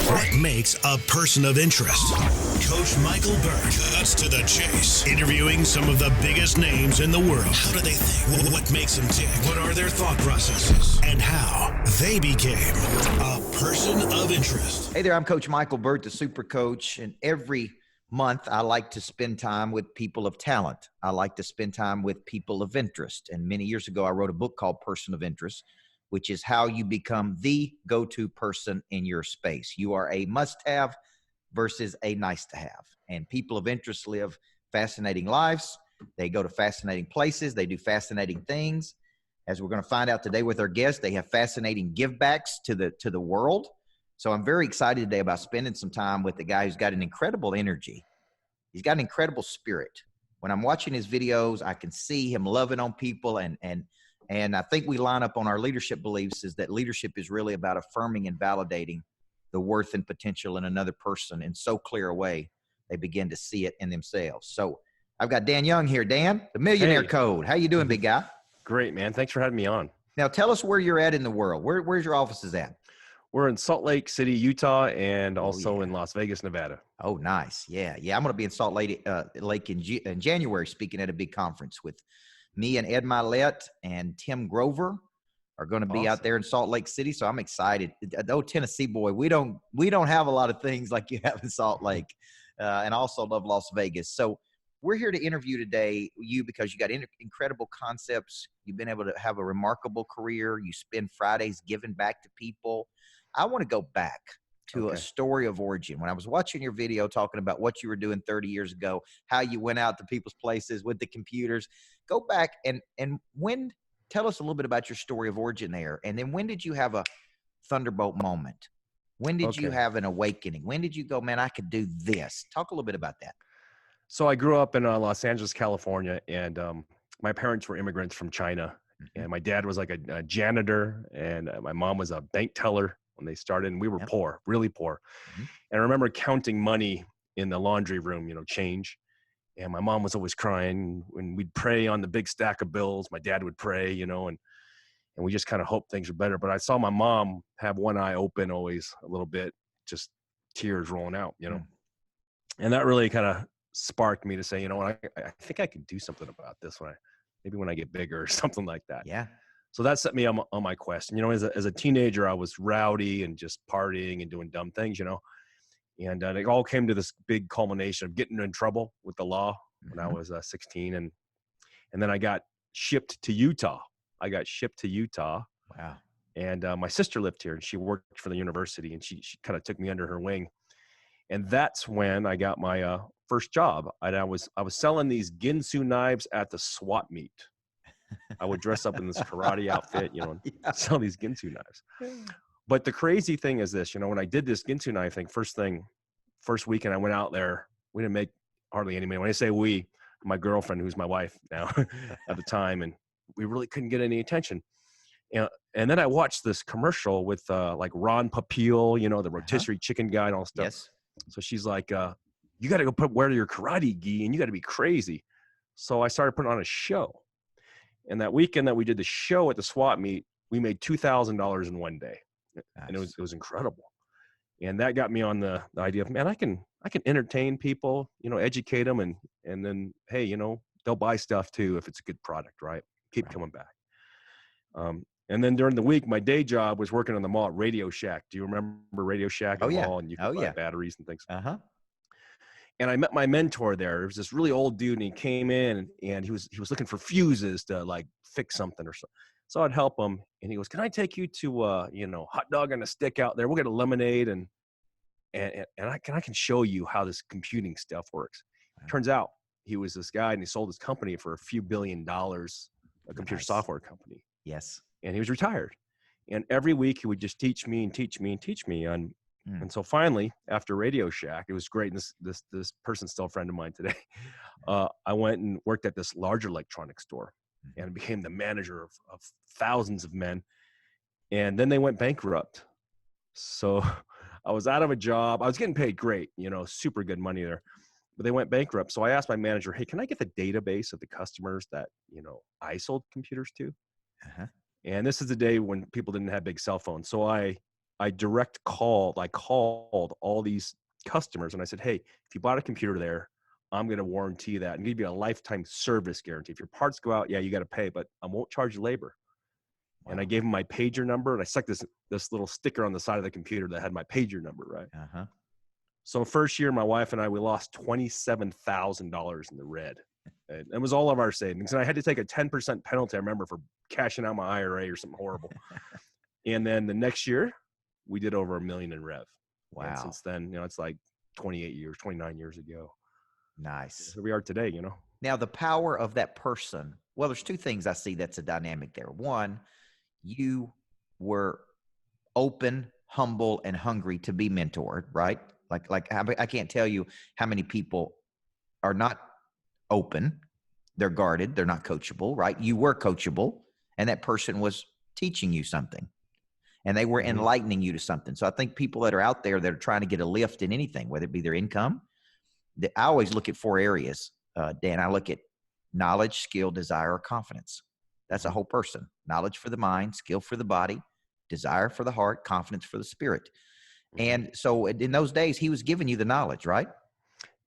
What makes a person of interest? Coach Michael Burt cuts to the chase, interviewing some of the biggest names in the world. How do they think? What makes them tick? What are their thought processes? And how they became a person of interest. Hey there, I'm Coach Michael Burt, the Super Coach, and every month I like to spend time with people of talent. I like to spend time with people of interest. And many years ago, I wrote a book called Person of Interest, which is how you become the go-to person in your space. You are a must-have versus a nice-to-have. And people of interest live fascinating lives. They go to fascinating places. They do fascinating things. As we're going to find out today with our guests, they have fascinating givebacks to the world. So I'm very excited today about spending some time with a guy who's got an incredible energy. He's got an incredible spirit. When I'm watching his videos, I can see him loving on people, and I think we line up on our leadership beliefs is that leadership is really about affirming and validating the worth and potential in another person in so clear a way they begin to see it in themselves. So I've got Dan Young here. Dan, the Millionaire Code. How you doing, big guy? Great, man. Thanks for having me on. Now tell us where you're at in the world. Where's your offices at? We're in Salt Lake City, Utah, and also in Las Vegas, Nevada. Oh, nice. Yeah. I'm going to be in Salt Lake in January speaking at a big conference with me and Ed Milet and Tim Grover are going to be out there in Salt Lake City. So I'm excited. Oh, Tennessee boy, we don't have a lot of things like you have in Salt Lake, and I also love Las Vegas. So we're here to interview today because you got incredible concepts. You've been able to have a remarkable career. You spend Fridays giving back to people. I want to go back to a story of origin. When I was watching your video talking about what you were doing 30 years ago, how you went out to people's places with the computers, go back and tell us a little bit about your story of origin there. And then when did you have a thunderbolt moment? When did you have an awakening? When did you go, man, I could do this? Talk a little bit about that. So I grew up in Los Angeles, California, and my parents were immigrants from China. And my dad was like a janitor, and my mom was a bank teller when they started, and we were poor, really poor. And I remember counting money in the laundry room, change. And my mom was always crying. When we'd pray on the big stack of bills, my dad would pray, and we just kind of hoped things were better. But I saw my mom have one eye open always a little bit, just tears rolling out, And that really kind of sparked me to say, I think I could do something about this maybe when I get bigger or something like that. Yeah. So that set me on my quest. And, as a teenager, I was rowdy and just partying and doing dumb things, and it all came to this big culmination of getting in trouble with the law when I was 16. And then I got shipped to Utah. Wow. And my sister lived here, and she worked for the university, and she kind of took me under her wing. And that's when I got my first job. I was selling these Ginsu knives at the swap meet. I would dress up in this karate outfit, and sell these Ginsu knives. But the crazy thing is this, when I did this Ginsu knife thing, first weekend I went out there, we didn't make hardly any money. When I say we, my girlfriend, who's my wife now at the time, and we really couldn't get any attention. And then I watched this commercial with like Ron Popeil, the rotisserie chicken guy and all stuff. Yes. So she's like, you got to go wear your karate gi, and you got to be crazy. So I started putting on a show. And that weekend that we did the show at the swap meet, we made $2,000 in one day. Nice. And it was incredible. And that got me on the idea of, man, I can entertain people, educate them, and then, hey, they'll buy stuff too if it's a good product, right? Keep coming back. And then during the week, my day job was working on the mall at Radio Shack. Do you remember Radio Shack at the mall? And you could buy batteries and things. And I met my mentor there. It was this really old dude, and he came in, and he was looking for fuses to like fix something or something. So I'd help him, and he goes, "Can I take you to hot dog on a stick out there? We'll get a lemonade, and I can show you how this computing stuff works." Turns out he was this guy, and he sold his company for a few $1 billion, a computer software company. Yes. And he was retired. And every week he would just teach me and teach me and teach me. And so finally, after Radio Shack, it was great. And this person's still a friend of mine today. I went and worked at this larger electronics store and became the manager of thousands of men. And then they went bankrupt. So I was out of a job. I was getting paid great, super good money there. But they went bankrupt. So I asked my manager, hey, can I get the database of the customers that, I sold computers to? And this is the day when people didn't have big cell phones. So I I called all these customers and I said, hey, if you bought a computer there, I'm going to warranty that and give you a lifetime service guarantee. If your parts go out, yeah, you got to pay, but I won't charge you labor. Wow. And I gave him my pager number and I stuck this little sticker on the side of the computer that had my pager number, right? Uh-huh. So first year, my wife and I, we lost $27,000 in the red. And it was all of our savings. And I had to take a 10% penalty, I remember, for cashing out my IRA or something horrible. And then the next year, we did over $1 million in rev. Wow. And since then, it's like 29 years ago. Nice. Here we are today, Now, the power of that person. Well, there's two things I see that's a dynamic there. One, you were open, humble, and hungry to be mentored, right? Like I can't tell you how many people are not open. They're guarded. They're not coachable, right? You were coachable, and that person was teaching you something, and they were enlightening you to something. So I think people that are out there that are trying to get a lift in anything, whether it be their income, I always look at 4 areas, Dan. I look at knowledge, skill, desire, or confidence. That's a whole person. Knowledge for the mind, skill for the body, desire for the heart, confidence for the spirit. And so in those days, he was giving you the knowledge, right?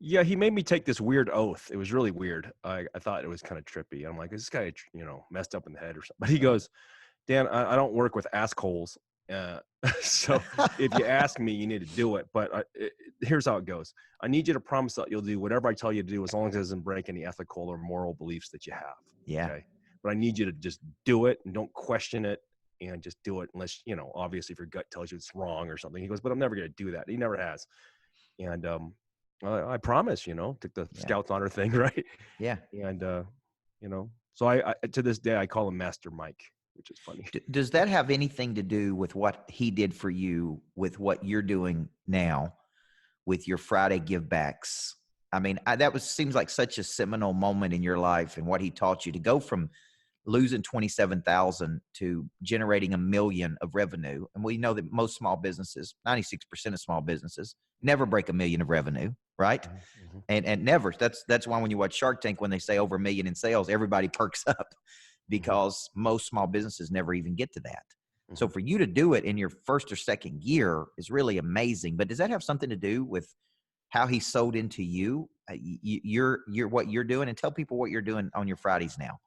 Yeah, he made me take this weird oath. It was really weird. I thought it was kind of trippy. I'm like, is this guy, messed up in the head or something? But he goes, Dan, I don't work with assholes. So if you ask me, you need to do it. But here's how it goes. I need you to promise that you'll do whatever I tell you to do, as long as it doesn't break any ethical or moral beliefs that you have. Yeah. Okay? But I need you to just do it and don't question it, and just do it unless, obviously if your gut tells you it's wrong or something. He goes, but I'm never going to do that. He never has. And I promise, took the Scouts honor thing, right? Yeah. And, so I to this day, I call him Master Mike, which is funny. Does that have anything to do with what he did for you with what you're doing now with your Friday give backs? I mean, seems like such a seminal moment in your life and what he taught you to go from losing 27,000 to generating $1 million of revenue. And we know that most small businesses, 96% of small businesses, never break $1 million of revenue, right? Mm-hmm. And never. That's why when you watch Shark Tank, when they say over $1 million in sales, everybody perks up because most small businesses never even get to that. Mm-hmm. So for you to do it in your first or second year is really amazing. But does that have something to do with how he sowed into you? You're what you're doing, and tell people what you're doing on your Fridays now.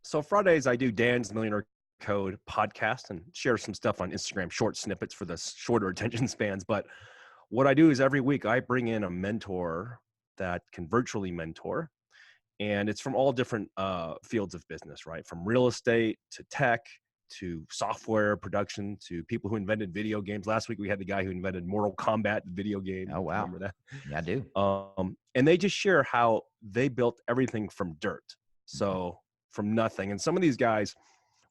So Fridays, I do Dan's Millionaire Code podcast and share some stuff on Instagram, short snippets for the shorter attention spans. But what I do is every week I bring in a mentor that can virtually mentor. And it's from all different fields of business, right? From real estate to tech to software production to people who invented video games. Last week, we had the guy who invented Mortal Kombat video game. Oh, wow. Remember that? Yeah, I do. And they just share how they built everything from dirt. So from nothing. And some of these guys,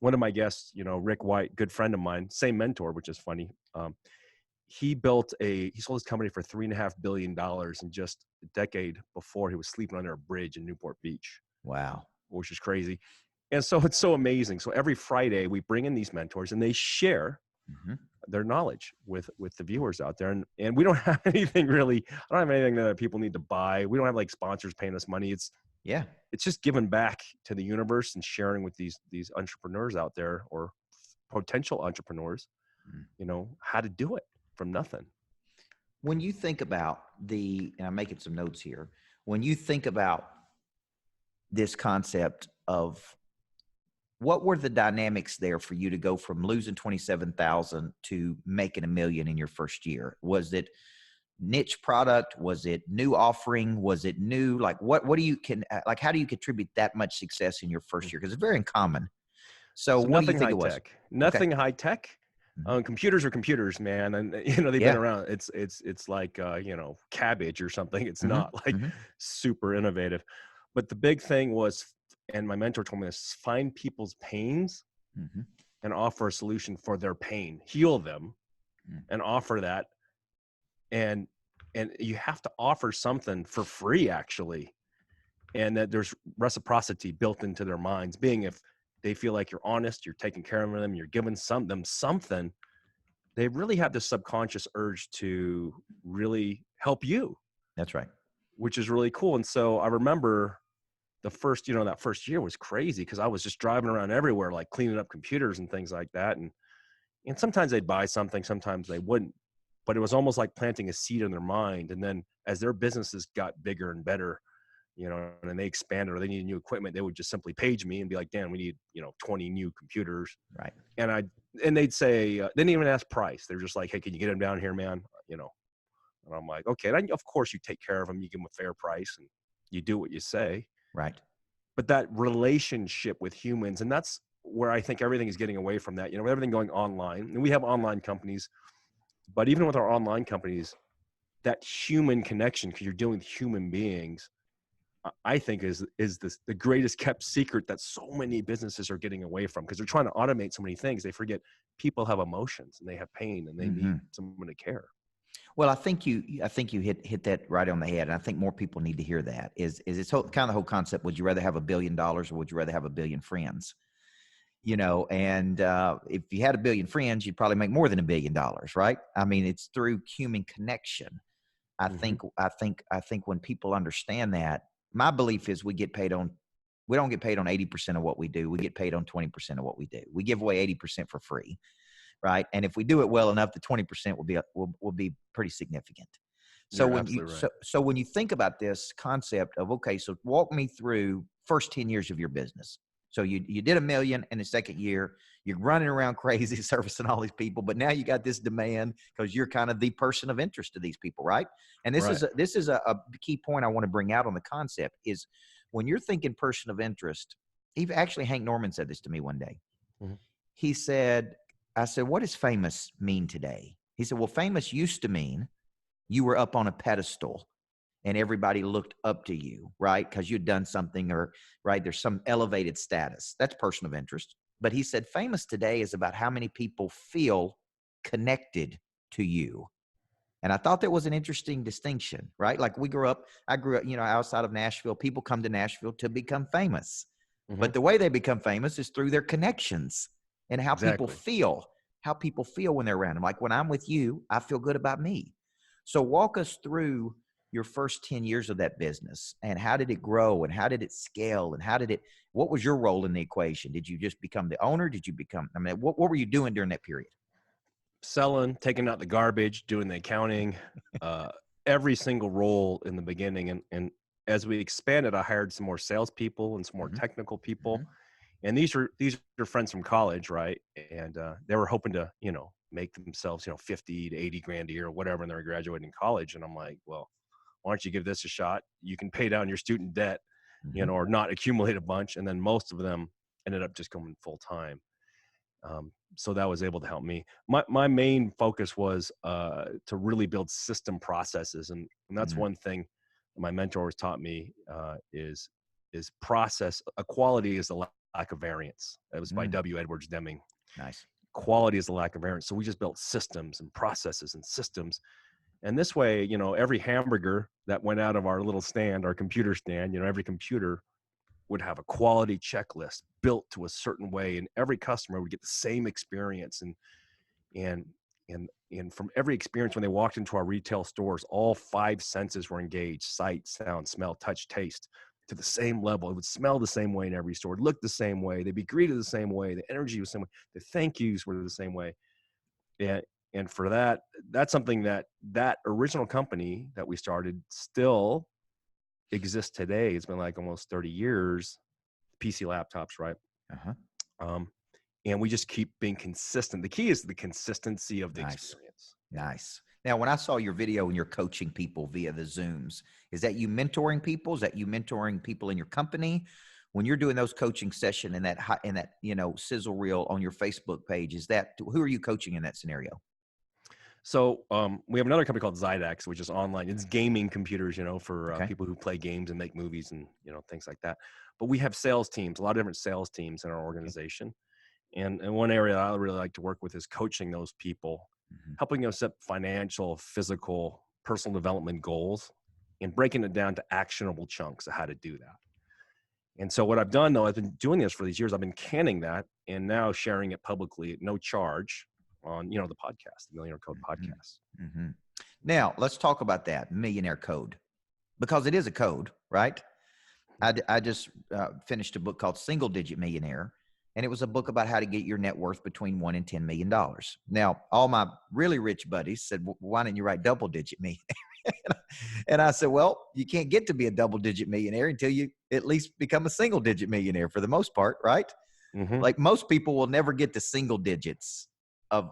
one of my guests, Rick White, good friend of mine, same mentor, which is funny. He sold his company for $3.5 billion in just a decade before he was sleeping under a bridge in Newport Beach. Wow. Which is crazy. And so it's so amazing. So every Friday we bring in these mentors and they share their knowledge with the viewers out there. And we don't have anything really, I don't have anything that people need to buy. We don't have like sponsors paying us money. It's just giving back to the universe and sharing with these entrepreneurs out there, or potential entrepreneurs, how to do it from nothing. When you think about and I'm making some notes here, when you think about this concept of what were the dynamics there for you to go from losing 27,000 to making $1 million in your first year? Was it niche product? Was it new offering? Was it new? Like what do you how do you contribute that much success in your first year? Because it's very uncommon. So what do you think it was? Nothing high tech. Computers are computers, man. And they've been around. It's like, cabbage or something. It's not like super innovative, but the big thing was, and my mentor told me this, find people's pains and offer a solution for their pain, heal them and offer that. And you have to offer something for free, actually. And that there's reciprocity built into their minds, being if they feel like you're honest, you're taking care of them, you're giving them something, they really have this subconscious urge to really help you. That's right. Which is really cool. And so I remember the first, that first year was crazy because I was just driving around everywhere, like cleaning up computers and things like that. And And sometimes they'd buy something, sometimes they wouldn't. But it was almost like planting a seed in their mind. And then as their businesses got bigger and better, you know, and then they expanded or they needed new equipment, they would just simply page me and be like, Dan, we need, 20 new computers. Right. And they'd say, they didn't even ask price. They're just like, hey, can you get them down here, man? And I'm like, okay. And of course you take care of them. You give them a fair price and you do what you say. Right. But that relationship with humans, and that's where I think everything is getting away from that, with everything going online. And we have online companies, but even with our online companies, that human connection, because you're dealing with human beings, I think is the greatest kept secret that so many businesses are getting away from, because they're trying to automate so many things. They forget people have emotions and they have pain and they need someone to care. Well, I think you hit that right on the head, and I think more people need to hear that. Is it's kind of the whole concept? Would you rather have $1 billion or would you rather have 1 billion friends? And if you had 1 billion friends, you'd probably make more than $1 billion, right? I mean, it's through human connection. I think when people understand that, my belief is we don't get paid on 80% of what we do. We get paid on 20% of what we do. We give away 80% for free. Right. And if we do it well enough, the 20% will be pretty significant. So when you think about this concept of, okay, so walk me through first 10 years of your business. So you did $1 million in the second year, you're running around crazy servicing all these people, but now you got this demand because you're kind of the person of interest to these people. Right. And this is a key point I want to bring out on the concept is when you're thinking person of interest, actually Hank Norman said this to me one day. He said, I said, what does famous mean today? He said, well, famous used to mean you were up on a pedestal and everybody looked up to you, right? Because you'd done something right? There's some elevated status. That's person of interest. But he said, famous today is about how many people feel connected to you. And I thought that was an interesting distinction, right? Like I grew up, outside of Nashville. People come to Nashville to become famous. But the way they become famous is through their connections. And how people feel when they're around them. Like when I'm with you, I feel good about me. So walk us through your first 10 years of that business and how did it grow and how did it scale and what was your role in the equation? Did you just become the owner? What were you doing during that period? Selling, taking out the garbage, doing the accounting, every single role in the beginning. And as we expanded, I hired some more salespeople and some more technical people. And these are friends from college, right? And they were hoping to, make themselves, 50 to 80 grand a year or whatever, and they're graduating college. And I'm like, well, why don't you give this a shot? You can pay down your student debt, or not accumulate a bunch. And then most of them ended up just going full time. So that was able to help me. My main focus was to really build system processes, and that's one thing my mentors taught me is process. Quality is the lack of variance. That was by W. Edwards Deming. Nice. Quality is the lack of variance. So we just built systems and processes and systems. And this way, every hamburger that went out of our little stand, our computer stand, every computer would have a quality checklist built to a certain way. And every customer would get the same experience. And from every experience when they walked into our retail stores, all 5 senses were engaged: sight, sound, smell, touch, taste, to the same level. It would smell the same way in every store, look the same way, they'd be greeted the same way, the energy was the same way, the thank yous were the same way. And for that's something that original company that we started still exists today. It's been like almost 30 years, PC laptops, right? And we just keep being consistent. The key is the consistency of the experience. Nice. Now, when I saw your video and you're coaching people via the Zooms, is that you mentoring people? Is that you mentoring people in your company? When you're doing those coaching session in that sizzle reel on your Facebook page, who are you coaching in that scenario? So we have another company called Zydex, which is online. It's gaming computers, for people who play games and make movies and, things like that. But we have sales teams, a lot of different sales teams in our organization. And one area I really like to work with is coaching those people, helping them set financial, physical, personal development goals, and breaking it down to actionable chunks of how to do that. And so what I've done, though, I've been doing this for these years. I've been canning that and now sharing it publicly at no charge on, the podcast, the Millionaire Code podcast. Now, let's talk about that Millionaire Code, because it is a code, right? I just finished a book called Single Digit Millionaire. And it was a book about how to get your net worth between $1 and $10 million. Now, all my really rich buddies said, well, why didn't you write double digit millionaire? And I said, well, you can't get to be a double digit millionaire until you at least become a single digit millionaire for the most part, right? Mm-hmm. Like most people will never get to single digits of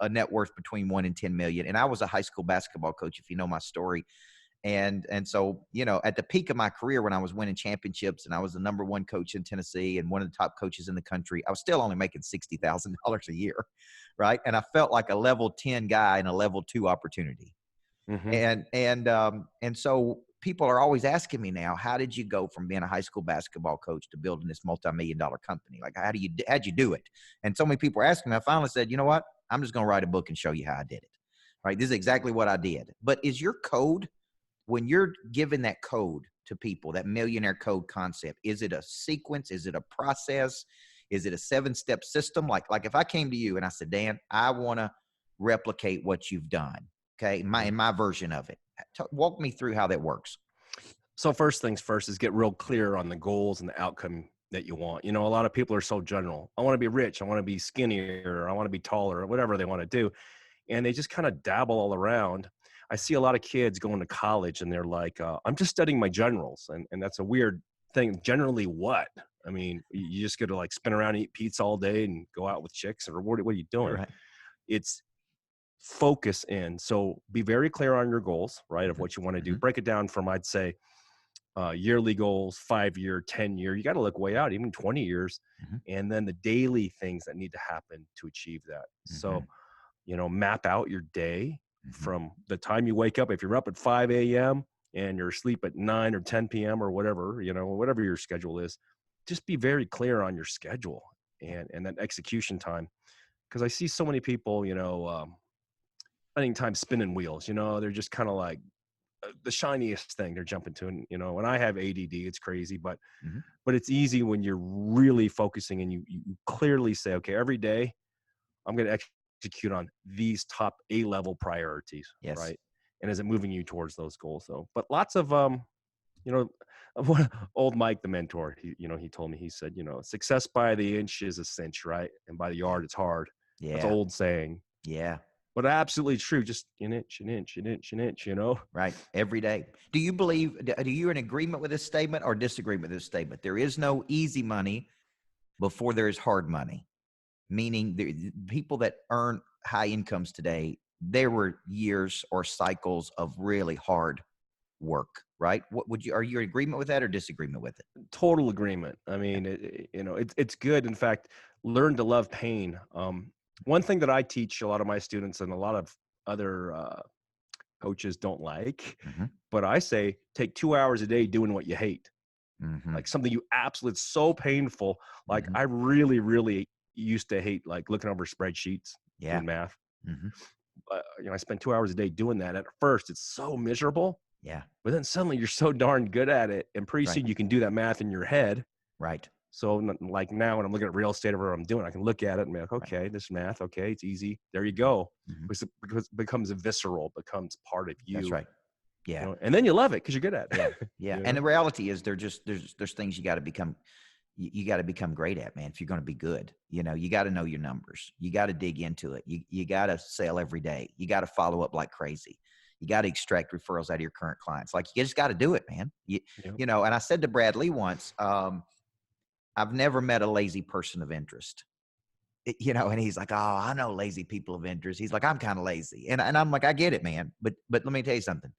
a net worth between 1 and 10 million. And I was a high school basketball coach, if you know my story. And so, you know, at the peak of my career, when I was winning championships and I was the number one coach in Tennessee and one of the top coaches in the country, I was still only making $60,000 a year. Right. And I felt like a level 10 guy in a level 2 opportunity. Mm-hmm. And so people are always asking me now, how did you go from being a high school basketball coach to building this multi-million-dollar company? Like, how'd you do it? And so many people are asking me. I finally said, you know what? I'm just going to write a book and show you how I did it. Right. This is exactly what I did. But is your code, when you're giving that code to people, that millionaire code concept, is it a sequence? Is it a process? Is it a 7-step system? Like if I came to you and I said, Dan, I want to replicate what you've done. Okay. In my version of it, walk me through how that works. So first things first is get real clear on the goals and the outcome that you want. You know, a lot of people are so general. I want to be rich. I want to be skinnier. I want to be taller, or whatever they want to do. And they just kind of dabble all around. I see a lot of kids going to college and they're like, I'm just studying my generals. And that's a weird thing. Generally what? I mean, you just get to like spin around and eat pizza all day and go out with chicks, or what are you doing? Right. It's focus in. So be very clear on your goals, right? Of what you want to do. Break it down from, I'd say, yearly goals, 5-year, 10-year. You got to look way out, even 20 years. And then the daily things that need to happen to achieve that. So, you know, map out your day from the time you wake up. If you're up at 5 a.m. and you're asleep at 9 or 10 p.m. or whatever, you know, whatever your schedule is, just be very clear on your schedule and that execution time. Because I see so many people, you know, spending time spinning wheels, you know, they're just kind of like the shiniest thing they're jumping to. And, you know, when I have ADD, it's crazy, but it's easy when you're really focusing and you clearly say, okay, every day I'm going to execute on these top A-level priorities. Yes. Right. And is it moving you towards those goals though? But lots of, you know, old Mike, the mentor, he told me, he said, you know, success by the inch is a cinch, right? And by the yard, it's hard. Yeah. That's an old saying. Yeah. But absolutely true. Just an inch, you know? Right. Every day. Do you in agreement with this statement or disagreement with this statement? There is no easy money before there is hard money, meaning the people that earn high incomes today, there were years or cycles of really hard work, right? Are you in agreement with that or disagreement with it? Total agreement. I mean, it's good. In fact, learn to love pain. One thing that I teach a lot of my students and a lot of other coaches don't like, but I say take 2 hours a day doing what you hate. Like something you absolutely, it's so painful. Like I really, really used to hate like looking over spreadsheets, doing math. But, you know, I spent 2 hours a day doing that. At first, it's so miserable. Yeah. But then suddenly you're so darn good at it. And pretty soon you can do that math in your head. Right. So like now when I'm looking at real estate or whatever I'm doing, I can look at it and be like, okay, this math. Okay. It's easy. There you go. Because it becomes visceral, becomes part of you. That's right. Yeah. You know? And then you love it because you're good at it. Yeah. Yeah. You know? And the reality is there's things you got to become, you got to become great at, man. If you're going to be good, you know, you got to know your numbers. You got to dig into it. You got to sell every day. You got to follow up like crazy. You got to extract referrals out of your current clients. Like you just got to do it, man. You know, and I said to Brad Lee once, I've never met a lazy person of interest, you know, and he's like, oh, I know lazy people of interest. He's like, I'm kind of lazy. And I'm like, I get it, man. But let me tell you something.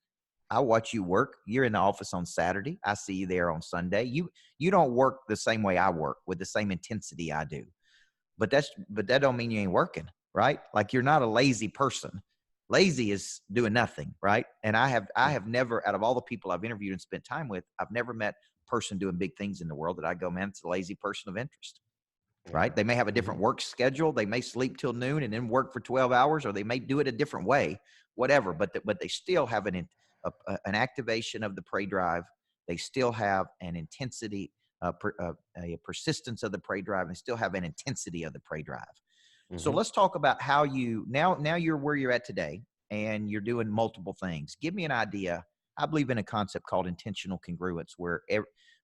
I watch you work. You're in the office on Saturday. I see you there on Sunday. You don't work the same way I work with the same intensity I do. But that don't mean you ain't working, right? Like you're not a lazy person. Lazy is doing nothing, right? And I have never, out of all the people I've interviewed and spent time with, I've never met a person doing big things in the world that I go, man, it's a lazy person of interest, right? They may have a different work schedule. They may sleep till noon and then work for 12 hours, or they may do it a different way, whatever. But they still have an activation of the prey drive. They still have an intensity, a persistence of the prey drive, and they still have an intensity of the prey drive. So let's talk about how you now you're where you're at today and you're doing multiple things. Give me an idea. I believe in a concept called intentional congruence where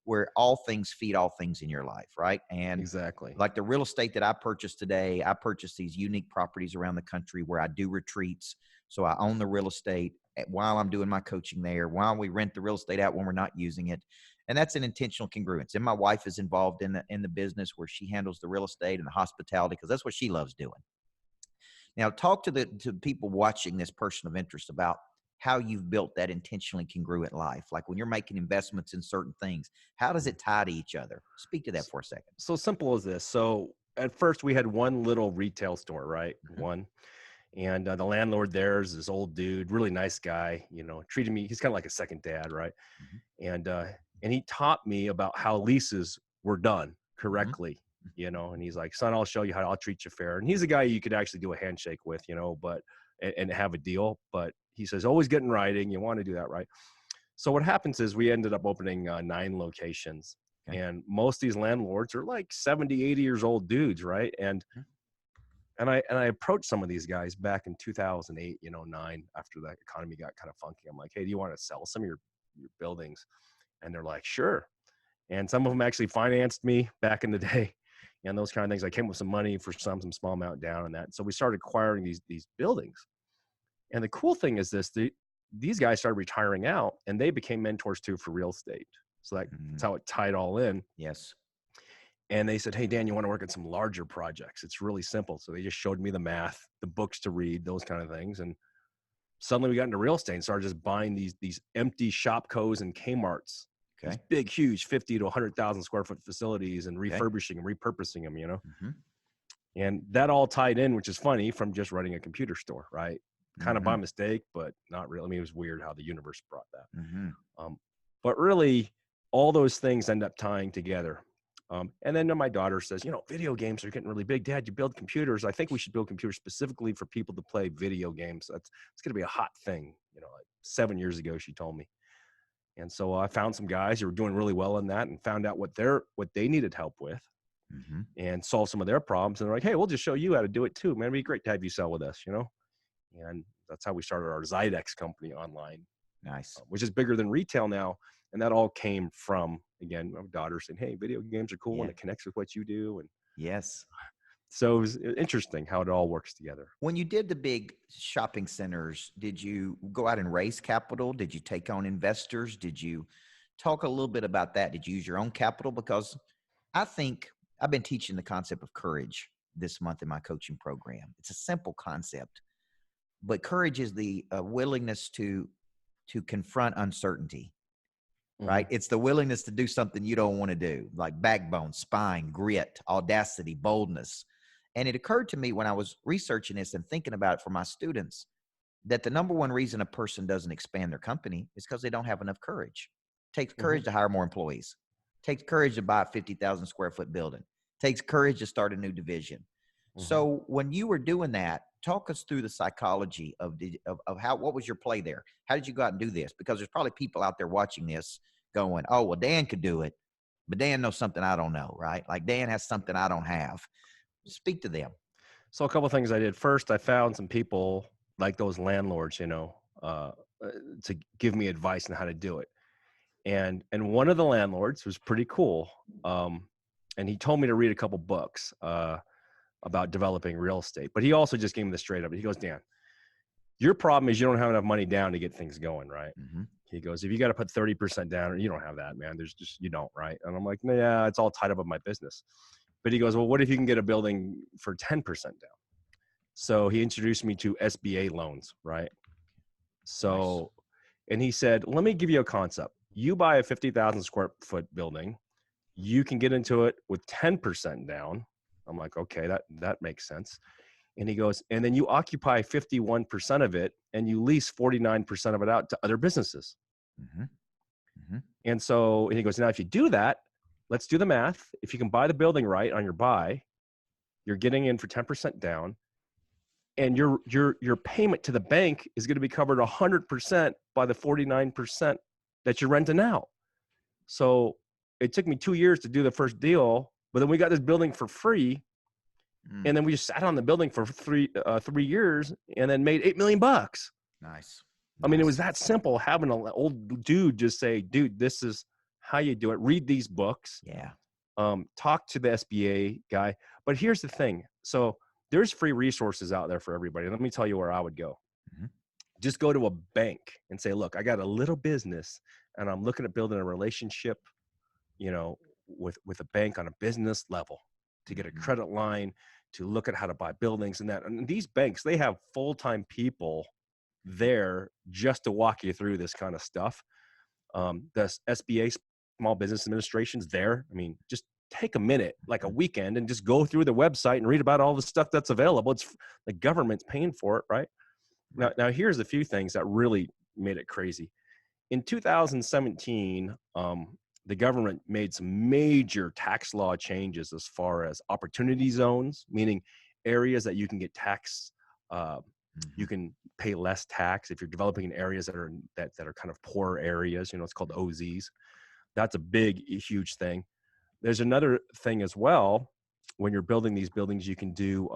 where all things feed all things in your life, right? And Exactly. like the real estate that I purchased today, I purchased these unique properties around the country where I do retreats. So I own the real estate while I'm doing my coaching there, while we rent the real estate out when we're not using it. And that's an intentional congruence. And my wife is involved in the business where she handles the real estate and the hospitality, because that's what she loves doing. Now, talk to people watching this person of interest about how you've built that intentionally congruent life. Like when you're making investments in certain things, how does it tie to each other? Speak to that for a second. So simple as this. So at first we had one little retail store, right? Mm-hmm. One. And the landlord there is this old dude, really nice guy, treated me, he's kind of like a second dad, right? Mm-hmm. And he taught me about how leases were done correctly, Mm-hmm. and he's like, son, I'll show you how I'll treat you fair. And he's a guy you could actually do a handshake with, but, and have a deal. But he says, always get in writing. You want to do that, right? So what happens is we ended up opening 9 locations. Okay. And most of these landlords are like 70, 80 years old dudes, right? And I approached some of these guys back in 2008, 9, after the economy got kind of funky. I'm like, hey, do you want to sell some of your buildings? And they're like, sure. And some of them actually financed me back in the day and those kind of things. I came with some money for some small amount down and that. So we started acquiring these buildings. And the cool thing is this, these guys started retiring out and they became mentors too for real estate. So that's how it tied all in. Yes. And they said, hey, Dan, you want to work on some larger projects? It's really simple. So they just showed me the math, the books to read, those kind of things. And suddenly we got into real estate and started just buying these empty Shopcos and Kmarts. Okay. These big, huge 50 to 100,000 square foot facilities and refurbishing them, repurposing them, Mm-hmm. And that all tied in, which is funny, from just running a computer store, right? Kind of by mistake, but not really. I mean, it was weird how the universe brought that. Mm-hmm. But really, all those things end up tying together. And then my daughter says, video games are getting really big. Dad, you build computers. I think we should build computers specifically for people to play video games. It's going to be a hot thing. Like 7 years ago, she told me. And so I found some guys who were doing really well in that and found out what they needed help with and solve some of their problems. And they're like, hey, we'll just show you how to do it too, man. It'd be great to have you sell with us, And that's how we started our Zydex company online. Nice. Which is bigger than retail now. And that all came from, again, my daughter saying, hey, video games are cool and it connects with what you do. And yes. So it was interesting how it all works together. When you did the big shopping centers, did you go out and raise capital? Did you take on investors? Did you talk a little bit about that? Did you use your own capital? Because I think I've been teaching the concept of courage this month in my coaching program. It's a simple concept, but courage is the willingness to confront uncertainty. Right? It's the willingness to do something you don't want to do, like backbone, spine, grit, audacity, boldness. And it occurred to me when I was researching this and thinking about it for my students that the number one reason a person doesn't expand their company is because they don't have enough courage. It takes courage to hire more employees. It takes courage to buy a 50,000 square foot building. It takes courage to start a new division. So when you were doing that, talk us through the psychology of what was your play there? How did you go out and do this? Because there's probably people out there watching this going, oh, well, Dan could do it, but Dan knows something I don't know, right? Like Dan has something I don't have. Speak to them. So a couple of things I did. First, I found some people like those landlords, to give me advice on how to do it. And one of the landlords was pretty cool. And he told me to read a couple books about developing real estate, but he also just gave me the straight up. He goes, Dan, your problem is you don't have enough money down to get things going, right? He goes, if you got to put 30% down, you don't have that, man. You don't, right? And I'm like, yeah, it's all tied up with my business. But he goes, well, what if you can get a building for 10% down? So he introduced me to SBA loans, right? So, nice. And he said, let me give you a concept. You buy a 50,000 square foot building, you can get into it with 10% down. I'm like, okay, that makes sense. And he goes, and then you occupy 51% of it and you lease 49% of it out to other businesses. And so, and he goes, now if you do that, let's do the math. If you can buy the building right on your buy, you're getting in for 10% down and your payment to the bank is going to be covered 100% by the 49% that you're renting out. So it took me 2 years to do the first deal, but then we got this building for free. And then we just sat on the building for 3 years and then made $8 million. Nice. I mean, it was that simple having an old dude just say, dude, this is how you do it. Read these books. Yeah. Talk to the SBA guy. But here's the thing. So there's free resources out there for everybody. Let me tell you where I would go. Mm-hmm. Just go to a bank and say, look, I got a little business and I'm looking at building a relationship, with a bank on a business level to get a credit line, to look at how to buy buildings and that. And these banks, they have full-time people there just to walk you through this kind of stuff. The SBA Small Business Administration's there. I mean, just take a minute, like a weekend, and just go through the website and read about all the stuff that's available. It's the government's paying for it, right? Now here's a few things that really made it crazy. In 2017, the government made some major tax law changes as far as opportunity zones, meaning areas that you can get tax, you can pay less tax if you're developing in areas that are kind of poor areas. It's called OZs. That's a big, huge thing. There's another thing as well. When you're building these buildings, you can do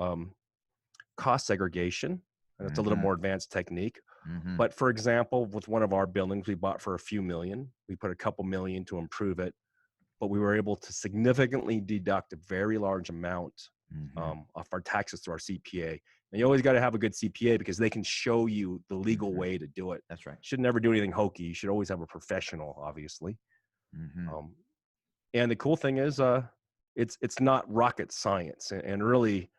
cost segregation. And it's a little more advanced technique. But for example, with one of our buildings we bought for a few million, we put a couple million to improve it, but we were able to significantly deduct a very large amount off our taxes through our CPA. And you always got to have a good CPA because they can show you the legal way to do it. That's right. You should never do anything hokey. You should always have a professional, obviously. And the cool thing is, it's not rocket science. And really,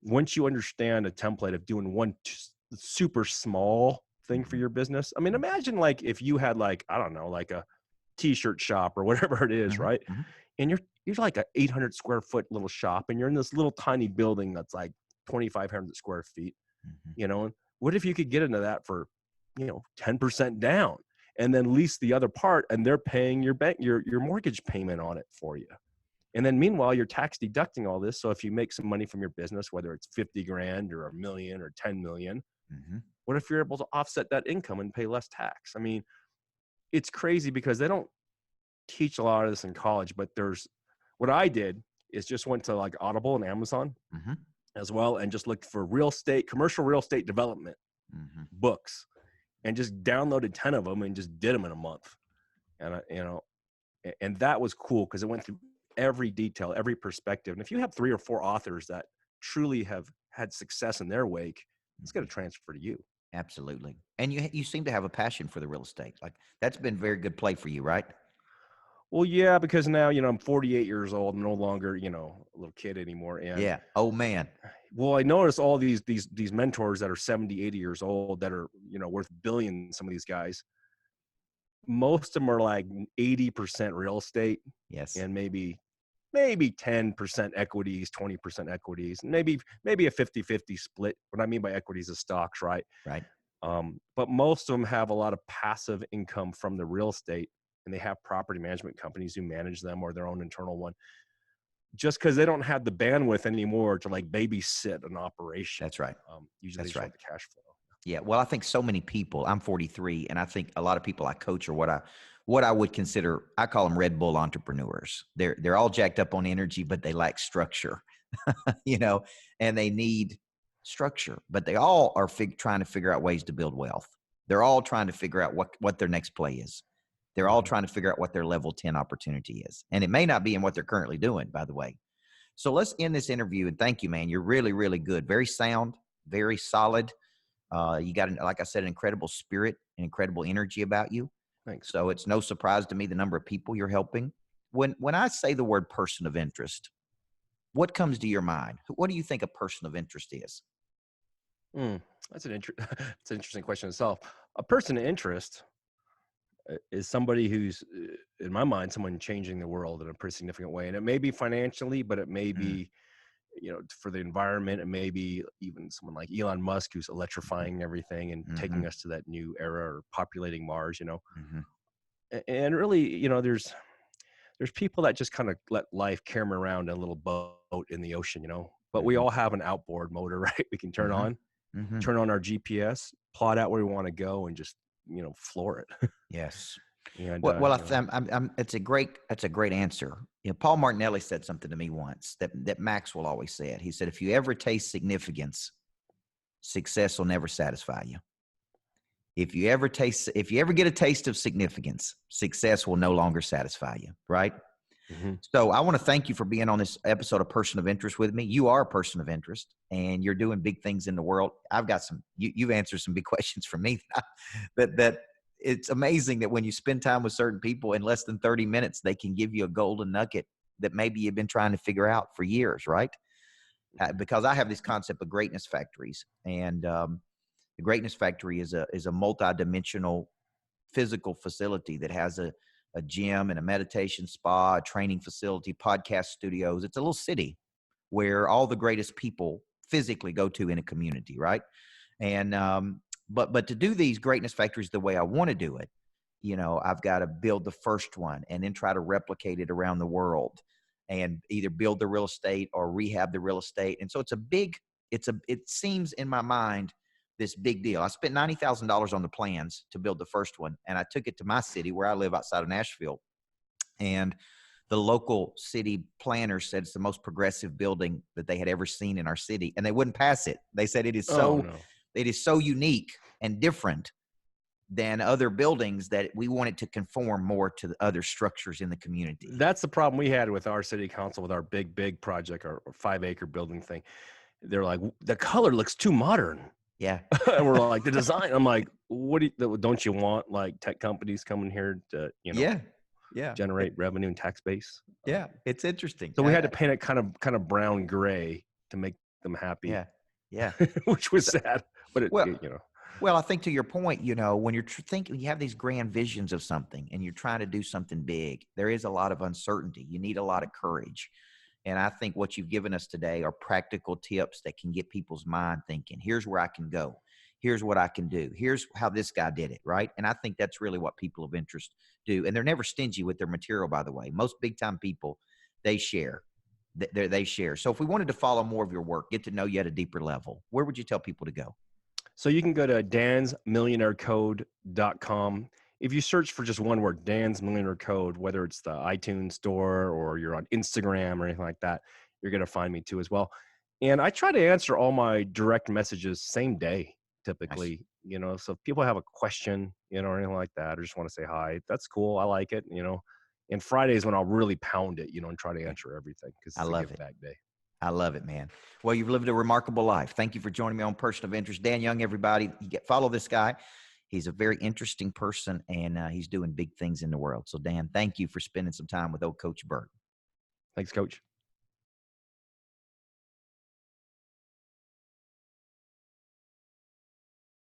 once you understand a template of doing one super small thing for your business, I mean, imagine like if you had like, I don't know, like a t-shirt shop or whatever it is, right? And you're like a 800 square foot little shop, and you're in this little tiny building that's like 2,500 square feet. What if you could get into that for 10% down, and then lease the other part, and they're paying your bank your mortgage payment on it for you? And then meanwhile, you're tax deducting all this. So if you make some money from your business, whether it's 50 grand or $1 million or 10 million, what if you're able to offset that income and pay less tax? I mean, it's crazy because they don't teach a lot of this in college, but what I did is just went to like Audible and Amazon as well, and just looked for commercial real estate development books, and just downloaded 10 of them and just did them in a month. And and that was cool because it went through every detail, every perspective. And if you have 3 or 4 authors that truly have had success in their wake, it's going to transfer to you. Absolutely. And you seem to have a passion for the real estate. Like, that's been very good play for you, right? Well, yeah, because now, I'm 48 years old. I'm no longer, a little kid anymore. And yeah. Oh man. Well, I noticed all these mentors that are 70, 80 years old that are, worth billions. Some of these guys, most of them are like 80% real estate. Yes. And maybe 10% equities, 20% equities, maybe a 50-50 split. What I mean by equities is stocks, right? Right. But most of them have a lot of passive income from the real estate, and they have property management companies who manage them, or their own internal one, just because they don't have the bandwidth anymore to like babysit an operation. That's right. Usually That's they right. the cash flow. Yeah. Well, I think so many people, I'm 43, and I think a lot of people I coach are what I would consider, I call them Red Bull entrepreneurs. They're all jacked up on energy, but they lack structure, and they need structure, but they all are trying to figure out ways to build wealth. They're all trying to figure out what their next play is. They're all trying to figure out what their level 10 opportunity is. And it may not be in what they're currently doing, by the way. So let's end this interview, and thank you, man. You're really, really good. Very sound, very solid. You got, like I said, an incredible spirit and incredible energy about you. Thanks. So it's no surprise to me the number of people you're helping. When I say the word person of interest, what comes to your mind? What do you think a person of interest is? That's an interesting question itself. A person of interest is somebody who's, in my mind, someone changing the world in a pretty significant way. And it may be financially, but it may be, for the environment. It may be even someone like Elon Musk, who's electrifying everything and taking us to that new era, or populating Mars, And really, there's people that just kind of let life carry them around in a little boat in the ocean, but we all have an outboard motor, right? We can turn on our GPS, plot out where we want to go, and just, floor it. Yes. And, it's a great answer. Paul Martinelli said something to me once that Maxwell always said. He said, if you ever taste significance, success will never satisfy you. If you ever get a taste of significance, success will no longer satisfy you, right? Mm-hmm. So I want to thank you for being on this episode of Person of Interest with me. You are a person of interest, and you're doing big things in the world. I've got you've answered some big questions for me that it's amazing that when you spend time with certain people in less than 30 minutes, they can give you a golden nugget that maybe you've been trying to figure out for years, right? Because I have this concept of greatness factories, and the Greatness Factory is a multi-dimensional physical facility that has a gym and a meditation spa, a training facility, podcast studios. It's a little city where all the greatest people physically go to in a community, right? And but to do these Greatness Factories the way I want to do it, I've got to build the first one and then try to replicate it around the world, and either build the real estate or rehab the real estate. And so it seems in my mind this big deal. I spent $90,000 on the plans to build the first one, and I took it to my city where I live outside of Nashville. And the local city planner said it's the most progressive building that they had ever seen in our city, and they wouldn't pass it. They said it is so unique and different than other buildings that we want it to conform more to the other structures in the community. That's the problem we had with our city council, with our big project, our 5-acre building thing. They're like, the color looks too modern. Yeah. And we're like, the design. I'm like, don't you want like tech companies coming here to, generate revenue and tax base? Yeah. It's interesting. So we had to paint it kind of brown gray to make them happy. Yeah. Yeah. Which was sad, but Well, I think to your point, when you're thinking, you have these grand visions of something and you're trying to do something big, there is a lot of uncertainty. You need a lot of courage. And I think what you've given us today are practical tips that can get people's mind thinking, here's where I can go. Here's what I can do. Here's how this guy did it, right? And I think that's really what people of interest do. And they're never stingy with their material, by the way. Most big-time people, they share. They share. So if we wanted to follow more of your work, get to know you at a deeper level, where would you tell people to go? So you can go to dansmillionairecode.com. If you search for just one word, Dan's Millionaire Code, whether it's the iTunes store or you're on Instagram or anything like that, you're going to find me too as well. And I try to answer all my direct messages same day, typically, nice. So if people have a question, or anything like that, or just want to say hi, that's cool. I like it, and Fridays when I'll really pound it, and try to answer everything because it's a give back day. I love it, man. Well, you've lived a remarkable life. Thank you for joining me on Person of Interest. Dan Young, everybody, follow this guy. He's a very interesting person, and he's doing big things in the world. So, Dan, thank you for spending some time with old Coach Burt. Thanks, Coach.